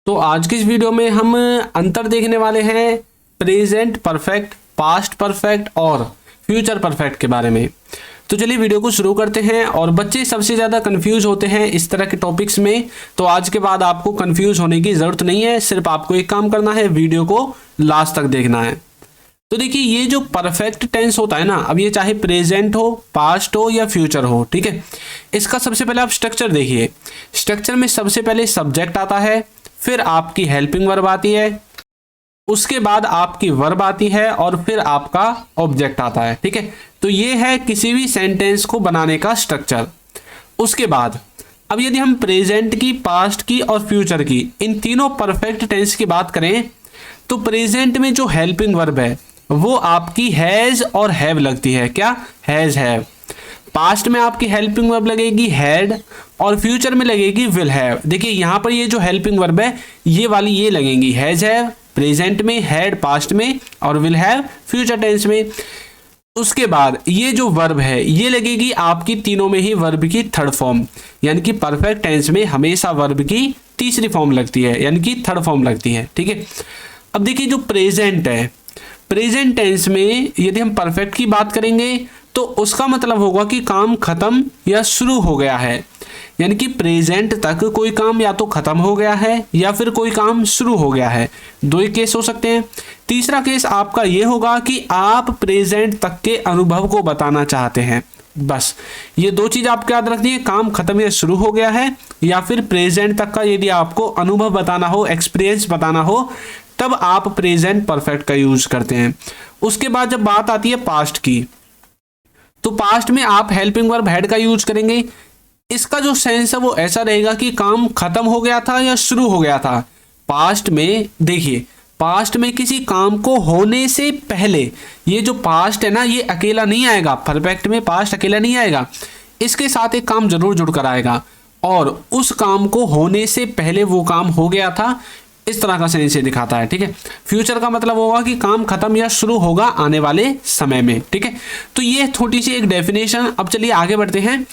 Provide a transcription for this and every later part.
तो आज की इस वीडियो में हम अंतर देखने वाले हैं प्रेजेंट परफेक्ट, पास्ट परफेक्ट और फ्यूचर परफेक्ट के बारे में। तो चलिए वीडियो को शुरू करते हैं। और बच्चे सबसे ज़्यादा कंफ्यूज होते हैं इस तरह के टॉपिक्स में, तो आज के बाद आपको कंफ्यूज होने की ज़रूरत नहीं है। सिर्फ आपको एक काम करना है, वीडियो को लास्ट तक देखना है। तो देखिए, ये जो परफेक्ट टेंस होता है ना, अब ये चाहे प्रेजेंट हो, पास्ट हो या फ्यूचर हो, ठीक है। इसका सबसे पहले आप स्ट्रक्चर देखिए। स्ट्रक्चर में सबसे पहले सब्जेक्ट आता है, फिर आपकी हेल्पिंग वर्ब आती है, उसके बाद आपकी वर्ब आती है और फिर आपका ऑब्जेक्ट आता है, ठीक है। तो ये है किसी भी सेंटेंस को बनाने का स्ट्रक्चर। उसके बाद अब यदि हम प्रेजेंट की, पास्ट की और फ्यूचर की, इन तीनों परफेक्ट टेंस की बात करें, तो प्रेजेंट में जो हेल्पिंग वर्ब है वो आपकी हैज और हैव लगती है। क्या? Has, have. पास्ट में आपकी हेल्पिंग वर्ब लगेगी हैड और फ्यूचर में लगेगी विल हैव। देखिए यहाँ पर ये जो हेल्पिंग वर्ब है ये वाली ये लगेंगी हैज, हैव प्रेजेंट में, हैड पास्ट में और विल हैव फ्यूचर टेंस में। उसके बाद ये जो वर्ब है ये लगेगी आपकी तीनों में ही वर्ब की थर्ड फॉर्म, यानी कि परफेक्ट टेंस में हमेशा वर्ब की तीसरी फॉर्म लगती है, यानी कि थर्ड फॉर्म लगती है, ठीक है। अब देखिए जो प्रेजेंट है, प्रेजेंट टेंस में यदि हम परफेक्ट की बात करेंगे तो उसका मतलब होगा कि काम खत्म या शुरू हो गया है, यानी कि प्रेजेंट तक कोई काम या तो खत्म हो गया है या फिर कोई काम शुरू हो गया है। दो ही केस हो सकते हैं। तीसरा केस आपका ये होगा कि आप प्रेजेंट तक के अनुभव को बताना चाहते हैं। बस ये दो चीज आपको याद रखनी है, काम खत्म या शुरू हो गया है या फिर प्रेजेंट तक का यदि आपको अनुभव बताना हो, एक्सपीरियंस बताना हो, तब आप प्रेजेंट परफेक्ट का यूज करते हैं। उसके बाद जब बात आती है पास्ट की, तो पास्ट में आप हेल्पिंग वर्ब हैड का यूज करेंगे। इसका जो सेंस है वो ऐसा रहेगा कि काम खत्म हो गया था या शुरू हो गया था। पास्ट में देखिए, पास्ट में किसी काम को होने से पहले, ये जो पास्ट है ना ये अकेला नहीं आएगा, परफेक्ट में पास्ट अकेला नहीं आएगा, इसके साथ एक काम जरूर जुड़कर आएगा और उस काम को होने से पहले वो काम हो गया था, इस तरह का सेंस दिखाता है, ठीक है। फ्यूचर का मतलब होगा कि काम खत्म या शुरू होगा आने वाले समय में, ठीक है। तो ये थोड़ी सी एक डेफिनेशन। अब चलिए आगे बढ़ते हैं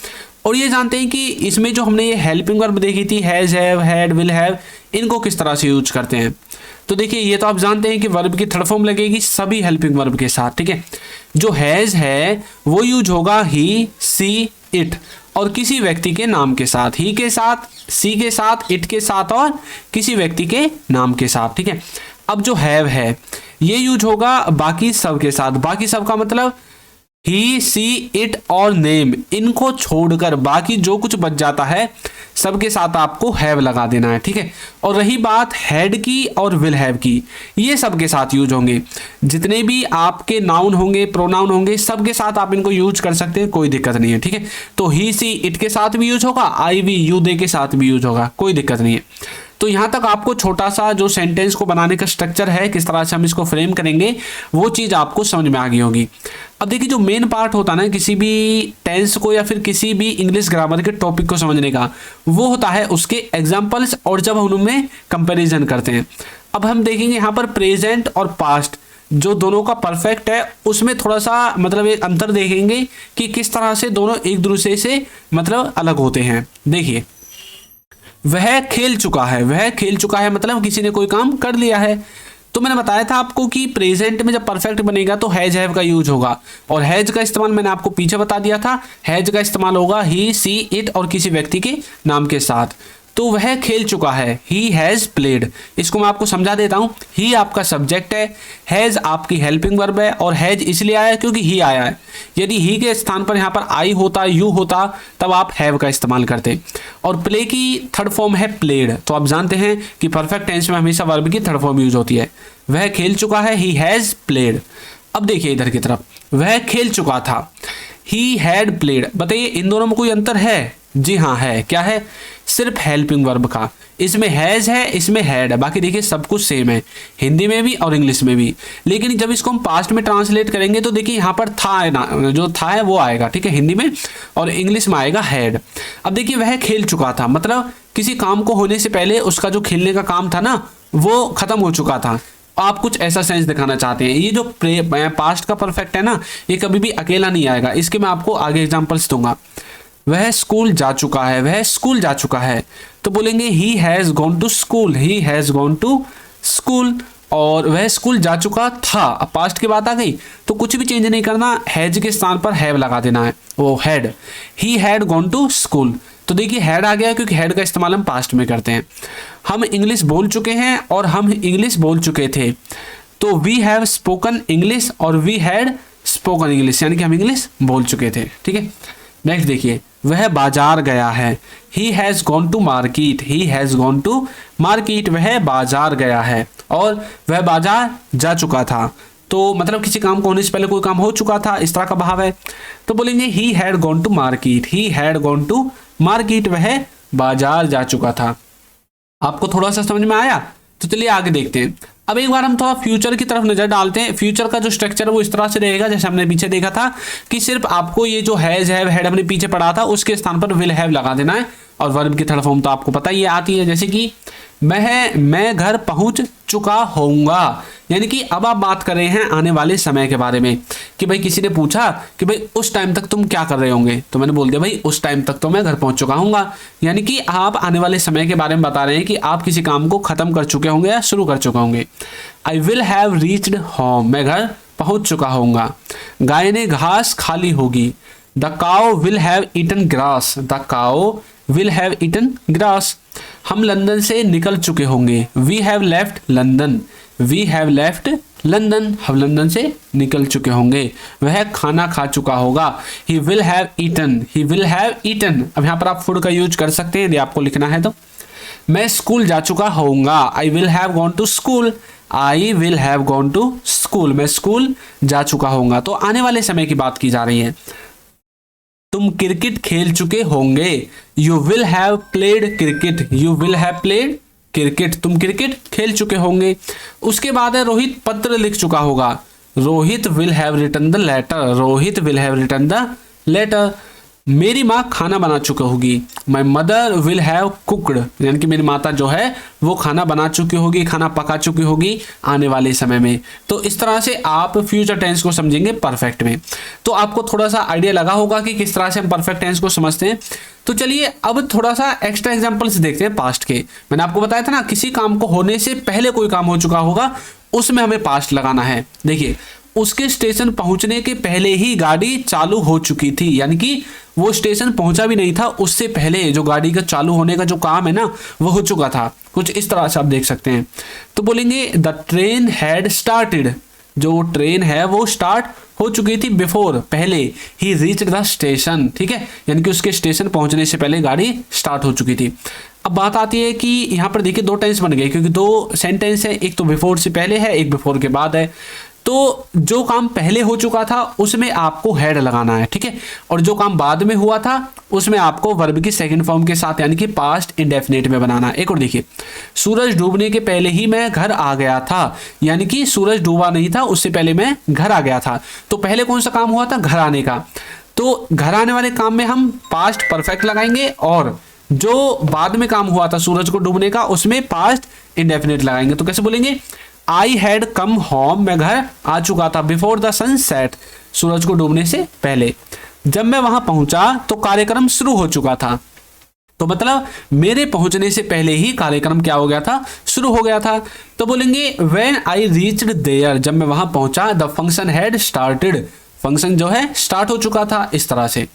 और ये जानते हैं कि इसमें जो हमने ये हेल्पिंग वर्ब देखी थी has, have, had, will have, इनको किस तरह से यूज करते हैं। तो देखिए ये तो आप जानते हैं कि वर्ब की थर्ड फॉर्म लगेगी सभी हेल्पिंग वर्ब के साथ, ठीक है। जो हैज है वो यूज होगा ही, सी, इट और किसी व्यक्ति के नाम के साथ, ही के साथ, सी के साथ, इट के साथ और किसी व्यक्ति के नाम के साथ, ठीक है। अब जो हैव है ये यूज होगा बाकी सब के साथ। बाकी सब का मतलब ही, सी, इट और नेम, इनको छोड़कर बाकी जो कुछ बच जाता है सबके साथ आपको हैव लगा देना है, ठीक है। और रही बात हैड की और विल हैव की, ये सबके साथ यूज होंगे। जितने भी आपके नाउन होंगे, प्रोनाउन होंगे, सबके साथ आप इनको यूज कर सकते हैं, कोई दिक्कत नहीं है, ठीक है। तो ही, सी, इट के साथ भी यूज होगा, आई, वी, यू, दे के साथ भी यूज होगा, कोई दिक्कत नहीं है। तो यहाँ तक आपको छोटा सा जो सेंटेंस को बनाने का स्ट्रक्चर है, किस तरह से हम इसको फ्रेम करेंगे, वो चीज़ आपको समझ में आ गई होगी। अब देखिए जो मेन पार्ट होता है ना किसी भी टेंस को या फिर किसी भी इंग्लिश ग्रामर के टॉपिक को समझने का, वो होता है उसके एग्जाम्पल्स और जब हम उनमें कंपेरिजन करते हैं। अब हम देखेंगे यहाँ पर प्रेजेंट और पास्ट जो दोनों का परफेक्ट है उसमें थोड़ा सा मतलब एक अंतर देखेंगे कि किस तरह से दोनों एक दूसरे से मतलब अलग होते हैं। देखिए वह खेल चुका है, वह खेल चुका है मतलब किसी ने कोई काम कर लिया है। तो मैंने बताया था आपको कि प्रेजेंट में जब परफेक्ट बनेगा तो हैज, हैव का यूज होगा और हैज का इस्तेमाल मैंने आपको पीछे बता दिया था। हैज का इस्तेमाल होगा ही, सी, इट और किसी व्यक्ति के नाम के साथ। तो वह खेल चुका है, ही हैज प्लेड। इसको मैं आपको समझा देता हूँ। ही आपका सब्जेक्ट है, हैज आपकी हेल्पिंग वर्ब है और हैज इसलिए आया क्योंकि ही आया है। यदि ही के स्थान पर यहाँ पर आई होता, यू होता, तब आप हैव का इस्तेमाल करते। और प्ले की थर्ड फॉर्म है प्लेड। तो आप जानते हैं कि परफेक्ट टेंस में हमेशा वर्ब की थर्ड फॉर्म यूज होती है। वह खेल चुका है, ही हैज प्लेड। अब देखिए इधर की तरफ, वह खेल चुका था, ही हैड प्लेड। बताइए इन दोनों में कोई अंतर है? जी हाँ है। क्या है? सिर्फ हेल्पिंग वर्ब का। इसमें हैज है, इसमें हैड है, बाकी देखिए सब कुछ सेम है, हिंदी में भी और इंग्लिश में भी। लेकिन जब इसको हम पास्ट में ट्रांसलेट करेंगे तो देखिए यहाँ पर था है ना, जो था है वो आएगा, ठीक है, हिंदी में, और इंग्लिश में आएगा हैड। अब देखिए वह खेल चुका था मतलब किसी काम को होने से पहले उसका जो खेलने का काम था ना वो खत्म हो चुका था। आप कुछ ऐसा सेंस दिखाना चाहते हैं। ये जो पास्ट का परफेक्ट है ना ये कभी भी अकेला नहीं आएगा। इसके मैं आपको आगे एग्जांपल्स दूंगा। वह स्कूल जा चुका है, वह स्कूल जा चुका है। तो बोलेंगे he has gone to school, he has gone to school. और वह स्कूल जा चुका था, अब पास्ट की बात आ गई तो कुछ भी चेंज नहीं करना, हैज के स्थान पर हैव लगा देना है, वो had, he had gone to school. तो देखिए हैड आ गया क्योंकि हैड का इस्तेमाल हम पास्ट में करते हैं। हम इंग्लिश बोल चुके हैं और हम इंग्लिश बोल चुके थे, तो वी हैव स्पोकन इंग्लिश और वी हैड स्पोकन इंग्लिश, यानी कि हम इंग्लिश बोल चुके थे। ठीक है, नेक्स्ट देखिए, वह बाजार गया है, he has gone to market, he has gone to market, वह बाजार गया है। और वह बाजार जा चुका था, तो मतलब किसी काम को होने से पहले कोई काम हो चुका था, इस तरह का भाव है। तो बोलेंगे he had gone to market, he had gone to market, वह बाजार जा चुका था। आपको थोड़ा सा समझ में आया? तो चलिए आगे देखते हैं। अब एक बार हम थोड़ा फ्यूचर की तरफ नजर डालते हैं। फ्यूचर का जो स्ट्रक्चर है वो इस तरह से रहेगा जैसे हमने पीछे देखा था कि सिर्फ आपको ये जो हैज हैव हैड हमने पीछे पढ़ा था उसके स्थान पर विल हैव लगा देना है, और वर्ब की थर्ड फॉर्म तो आपको पता ही आती है, जैसे कि मैं घर पहुंच चुका होऊंगा, यानी कि अब आप बात कर रहे हैं आने वाले समय के बारे में कि भाई किसी ने पूछा कि भाई उस टाइम तक तुम क्या कर रहे होंगे, तो मैंने बोल दिया भाई उस टाइम तक तो मैं घर पहुंच चुका हूँगा, यानी कि आप आने वाले समय के बारे में बता रहे हैं कि आप किसी काम को खत्म कर चुके होंगे या शुरू कर चुके होंगे। आई विल हैव रीच्ड होम, मैं घर पहुंच चुका होऊंगा। गाय ने घास खाली होगी, the cow will have eaten grass, the cow will have eaten grass. हम लंदन से निकल चुके होंगे, we have left London, we have left London, हम लंदन से निकल चुके होंगे। वह खाना खा चुका होगा, he will have eaten, he will have eaten. अब यहाँ पर आप फूड का यूज कर सकते हैं यदि आपको लिखना है तो। मैं स्कूल जा चुका होऊंगा, I will have gone to school, I will have gone to school, मैं स्कूल जा चुका होऊंगा। तो आने वाले समय की बात की जा रही है। तुम क्रिकेट खेल चुके होंगे, you will have played cricket, you will have played cricket, तुम क्रिकेट खेल चुके होंगे। उसके बाद है रोहित पत्र लिख चुका होगा, Rohit will have written the letter, Rohit will have written the letter. मेरी माँ खाना बना चुकी होगी, my mother will have cooked, यानी कि मेरी माता जो है वो खाना बना चुकी होगी, खाना पका चुकी होगी आने वाले समय में। तो इस तरह से आप फ्यूचर टेंस को समझेंगे परफेक्ट में। तो आपको थोड़ा सा आइडिया लगा होगा कि किस तरह से हम परफेक्ट टेंस को समझते हैं। तो चलिए अब थोड़ा सा एक्स्ट्रा एग्जाम्पल्स देखते हैं पास्ट के। मैंने आपको बताया था ना किसी काम को होने से पहले कोई काम हो चुका होगा उसमें हमें पास्ट लगाना है। देखिए उसके स्टेशन पहुंचने के पहले ही गाड़ी चालू हो चुकी थी, यानी कि वो स्टेशन पहुंचा भी नहीं था उससे पहले जो गाड़ी का चालू होने का जो काम है ना वो हो चुका था। कुछ इस तरह से आप देख सकते हैं। तो बोलेंगे द ट्रेन हैड स्टार्टेड, जो ट्रेन है वो स्टार्ट हो चुकी थी बिफोर, पहले, ही रीच्ड द स्टेशन, ठीक है, यानी कि उसके स्टेशन पहुंचने से पहले गाड़ी स्टार्ट हो चुकी थी। अब बात आती है कि यहाँ पर देखिए दो टेंस बन गए क्योंकि दो सेंटेंस है, एक तो बिफोर से पहले है, एक बिफोर के बाद है। तो जो काम पहले हो चुका था उसमें आपको हैड लगाना है, ठीक है, और जो काम बाद में हुआ था उसमें आपको वर्ब की सेकंड फॉर्म के साथ यानी कि पास्ट इंडेफिनिट में बनाना है। एक और देखिए, सूरज डूबने के पहले ही मैं घर आ गया था, यानी कि सूरज डूबा नहीं था उससे पहले मैं घर आ गया था। तो पहले कौन सा काम हुआ था? घर आने का। तो घर आने वाले काम में हम पास्ट परफेक्ट लगाएंगे और जो बाद में काम हुआ था सूरज को डूबने का उसमें पास्ट इंडेफिनिट लगाएंगे। तो कैसे बोलेंगे? आई हैड कम होम, मैं घर आ चुका था, बिफोर द सनसेट, सूरज को डूबने से पहले। जब मैं वहां पहुंचा तो कार्यक्रम शुरू हो चुका था। तो मतलब मेरे पहुंचने से पहले ही कार्यक्रम क्या हो गया था? शुरू हो गया था। तो बोलेंगे व्हेन आई रीच्ड देयर, जब मैं वहां पहुंचा, the function had started, function जो है स्टार्ट हो चुका था। इस तरह से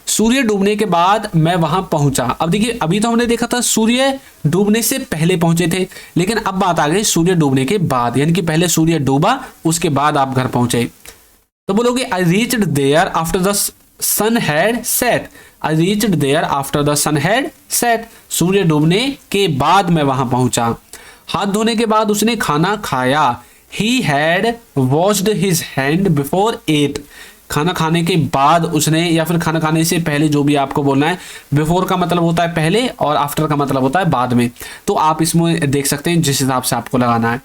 सूर्य डूबने के बाद मैं वहां पहुंचा। अब देखिए अभी तो हमने देखा था सूर्य डूबने से पहले पहुंचे थे, लेकिन अब बात आ गई सूर्य डूबने के बाद, यानी कि पहले सूर्य डूबा उसके बाद आप घर पहुंचे। तो बोलोगे I reached there after the sun had set, I reached there after the sun had set, सूर्य डूबने के बाद मैं वहां पहुंचा। हाथ धोने के बाद उसने खाना खाया, he had washed his hand before ate, खाना खाने के बाद उसने, या फिर खाना खाने से पहले, जो भी आपको बोलना है। बिफोर का मतलब होता है पहले और आफ्टर का मतलब होता है बाद में। तो आप इसमें देख सकते हैं जिस हिसाब से आपको लगाना है।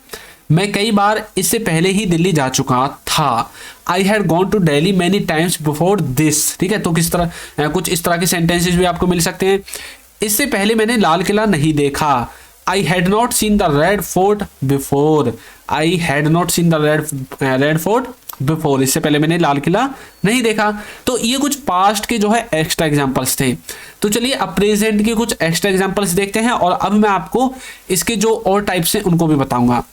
मैं कई बार इससे पहले ही दिल्ली जा चुका था, I had gone to Delhi many times before this, ठीक है। तो किस तरह कुछ इस तरह के सेंटेंसेस भी आपको मिल सकते हैं। इससे पहले मैंने लाल किला नहीं देखा, I had not seen the red fort before, I had not seen the red fort before, इससे पहले मैंने लाल किला नहीं देखा। तो ये कुछ पास्ट के जो है एक्स्ट्रा एग्जांपल्स थे। तो चलिए अब प्रेजेंट के कुछ एक्स्ट्रा एग्जांपल्स देखते हैं और अब मैं आपको इसके जो और टाइप्स हैं उनको भी बताऊंगा।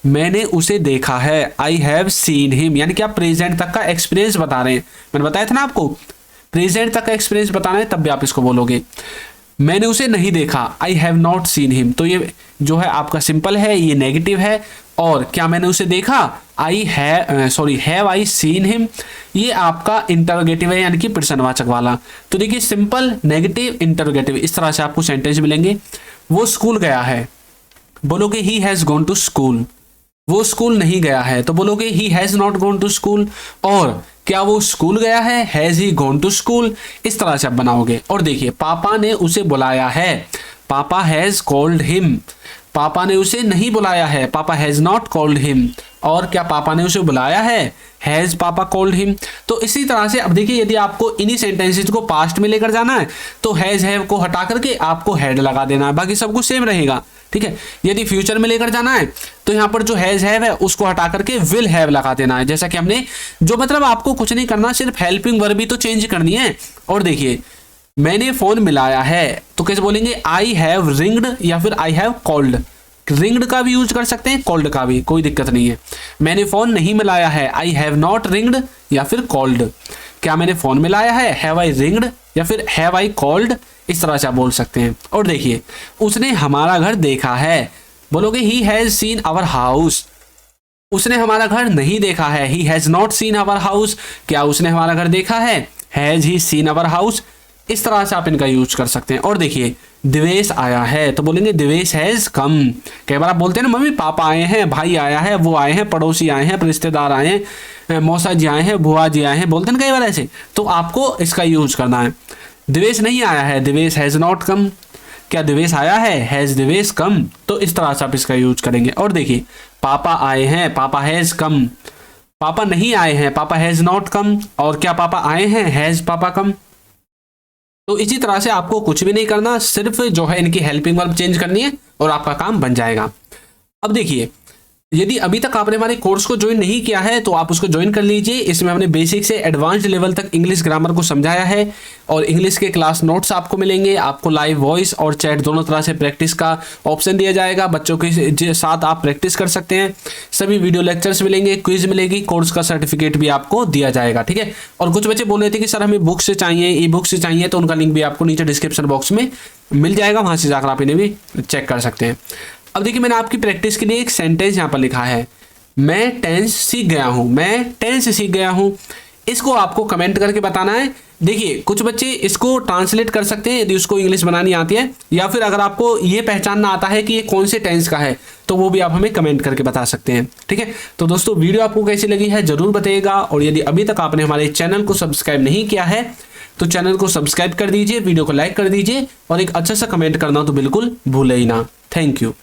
मैंने उसे देखा है, आई हैव सीन हिम, यानी कि आप प्रेजेंट तक का एक्सपीरियंस बता रहे हैं। मैंने बताया था ना आपको प्रेजेंट तक का एक्सपीरियंस बताना है, तब भी आप इसको बोलोगे। मैंने उसे नहीं देखा, I have not seen him, तो ये जो है आपका सिंपल है, ये नेगेटिव है। और क्या मैंने उसे देखा, हैव आई सीन हिम, ये आपका इंटरोगेटिव है, यानी कि प्रश्नवाचक वाला। तो देखिए सिंपल, नेगेटिव, इंटरोगेटिव, इस तरह से आपको सेंटेंस मिलेंगे। वो स्कूल गया है, बोलोगे he has gone to school. वो स्कूल नहीं गया है तो बोलोगे he has not gone to school. और क्या वो स्कूल गया है, has he gone to school, इस तरह से आप बनाओगे। और देखिए पापा ने उसे बुलाया है, पापा हैज कॉल्ड हिम, पापा ने उसे नहीं बुलाया है, पापा हैज नॉट कॉल्ड हिम। और क्या पापा ने उसे बुलाया है, हैज पापा कॉल्ड हिम। तो इसी तरह से अब देखिए यदि आपको इन्हीं सेंटेंसेस को पास्ट में लेकर जाना है तो हैज हैव को हटा करके आपको हैड लगा देना है, बाकी सब कुछ सेम रहेगा, ठीक है। यदि फ्यूचर में लेकर जाना है तो यहाँ पर जो हैज हैव है उसको हटा करके विल हैव लगा देना है, जैसा कि हमने जो मतलब आपको कुछ नहीं करना, सिर्फ हेल्पिंग वर्ब भी तो चेंज करनी है। और देखिए मैंने फोन मिलाया है तो कैसे बोलेंगे, आई हैव रिंग्ड या फिर आई हैव कॉल्ड। रिंग्ड का भी यूज कर सकते हैं, कॉल्ड का भी, कोई दिक्कत नहीं है। मैंने फोन नहीं मिलाया है, आई हैव नॉट रिंग्ड या फिर कॉल्ड। क्या मैंने फोन मिलाया है, हैव आई रिंग्ड या फिर हैव आई कॉल्ड, इस तरह से आप बोल सकते हैं। और देखिए उसने हमारा घर देखा है, बोलोगे he has seen our house. उसने हमारा घर नहीं देखा है, he has not seen our house. क्या उसने हमारा घर देखा है, has he seen our house. इस तरह से आप इनका यूज कर सकते हैं। और देखिए दिवेश आया है तो बोलेंगे दिवेश हैज कम। कई बार आप बोलते हैं ना मम्मी पापा आए हैं, भाई आया है, वो आए हैं, पड़ोसी आए हैं, रिश्तेदार आए हैं, मौसा जी आए हैं, बुआ जी आए हैं, बोलते हैं कई बार ऐसे, तो आपको इसका यूज करना है। दिवेश नहीं आया है, दिवेश हैज नॉट कम। क्या दिवेश आया है, हैज दिवेश कम। तो इस तरह से आप इसका यूज करेंगे। और देखिए पापा आए हैं, पापा हैज कम। पापा नहीं आए हैं, पापा हैज नॉट कम। और क्या पापा आए हैं, हैज पापा कम। तो इसी तरह से आपको कुछ भी नहीं करना, सिर्फ जो है इनकी हेल्पिंग वर्ब चेंज करनी है और आपका काम बन जाएगा। अब देखिए यदि अभी तक आपने हमारे कोर्स को ज्वाइन नहीं किया है तो आप उसको ज्वाइन कर लीजिए। इसमें हमने बेसिक से एडवांस्ड लेवल तक इंग्लिश ग्रामर को समझाया है और इंग्लिश के क्लास नोट्स आपको मिलेंगे। आपको लाइव वॉइस और चैट दोनों तरह से प्रैक्टिस का ऑप्शन दिया जाएगा, बच्चों के साथ आप प्रैक्टिस कर सकते हैं। सभी वीडियो लेक्चर्स मिलेंगे, क्विज मिलेगी, कोर्स का सर्टिफिकेट भी आपको दिया जाएगा, ठीक है। और कुछ बच्चे बोल रहे थे कि सर हमें बुक्स चाहिए, ई बुक्स चाहिए, तो उनका लिंक भी आपको नीचे डिस्क्रिप्शन बॉक्स में मिल जाएगा, वहाँ से जाकर आप इन्हें भी चेक कर सकते हैं। अब देखिए मैंने आपकी प्रैक्टिस के लिए एक सेंटेंस यहाँ पर लिखा है, मैं टेंस सीख गया हूँ, मैं टेंस सीख गया हूँ। इसको आपको कमेंट करके बताना है। देखिए कुछ बच्चे इसको ट्रांसलेट कर सकते हैं यदि उसको इंग्लिश बनानी आती है, या फिर अगर आपको ये पहचानना आता है कि ये कौन से टेंस का है तो वो भी आप हमें कमेंट करके बता सकते हैं, ठीक है। तो दोस्तों वीडियो आपको कैसी लगी है जरूर बताइएगा, और यदि अभी तक आपने हमारे चैनल को सब्सक्राइब नहीं किया है तो चैनल को सब्सक्राइब कर दीजिए, वीडियो को लाइक कर दीजिए और एक अच्छा सा कमेंट करना तो बिल्कुल भूले ही ना। Thank you.